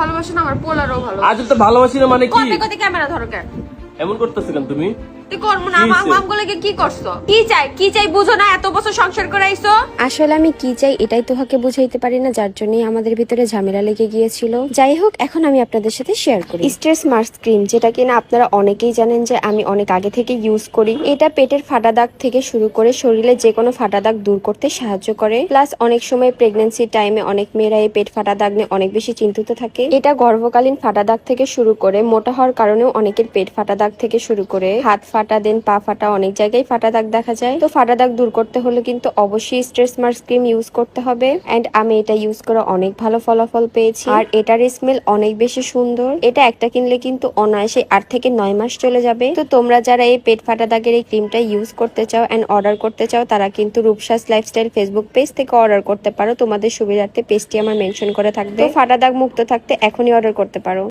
ভালোবাসো না আমার পোলারও ভালো আজ তো ভালোবাসি না মানে কি? কত কত ক্যামেরা ধরো কেন? এমন করতেছ কেন তুমি? তুই করবো না আমগুলোকে কি করছো? কি চাই বুঝো না? এত বছর সংসার করে আইছো। আসলে আমি কি চাই এটাই তোহাকে বুঝাইতে পারি না, যার জন্যই আমাদের ভিতরে ঝামেলা লেগে গিয়েছিল। যাই হোক, এখন আমি আপনাদের সাথে শেয়ার করি স্ট্রেস মার্কস ক্রিম, যেটা কিনা আপনারা অনেকেই জানেন যে আমি অনেক আগে থেকে ইউজ করি। এটা পেটের ফাটা দাগ থেকে শুরু করে শরীরে যে কোনো ফাটা দাগ দূর করতে সাহায্য করে। প্লাস অনেক সময় প্রেগন্যান্সি টাইমে অনেক মেয়েরা এই পেট ফাটা দাগ নিয়ে অনেক বেশি চিন্তিত থাকে। এটা গর্ভকালীন ফাটা দাগ থেকে শুরু করে মোটা হওয়ার কারণেও অনেকের পেট ফাটা দাগ থেকে শুরু করে হাত ফাটা, দেন পা ফাটা, অনেক জায়গায় ফাটা দাগ দেখা যায়। তো ফাটা দাগ দূর করতে হলে কিন্তু অবশ্যই স্ট্রেস মার্কস ক্রিম ইউজ করতে হবে। এন্ড আমি এটা ইউজ করে অনেক ভালো ফলাফল পেয়েছি। আর এটার স্মেল অনেক বেশি সুন্দর। এটা একটা কিনলে কিন্তু অনায়াসে 8 থেকে 9 মাস চলে যাবে। তো তোমরা যারা এই পেট ফাটা দাগের এই ক্রিমটা ইউজ করতে চাও এন্ড অর্ডার করতে চাও, তারা কিন্তু রূপসাস লাইফস্টাইল ফেসবুক পেজ থেকে অর্ডার করতে পারো। তোমাদের সুবিধার্থে পেজটি আমার মেনশন করে থাকবে। তো ফাটা দাগ মুক্ত থাকতে এখনই অর্ডার করতে পারো।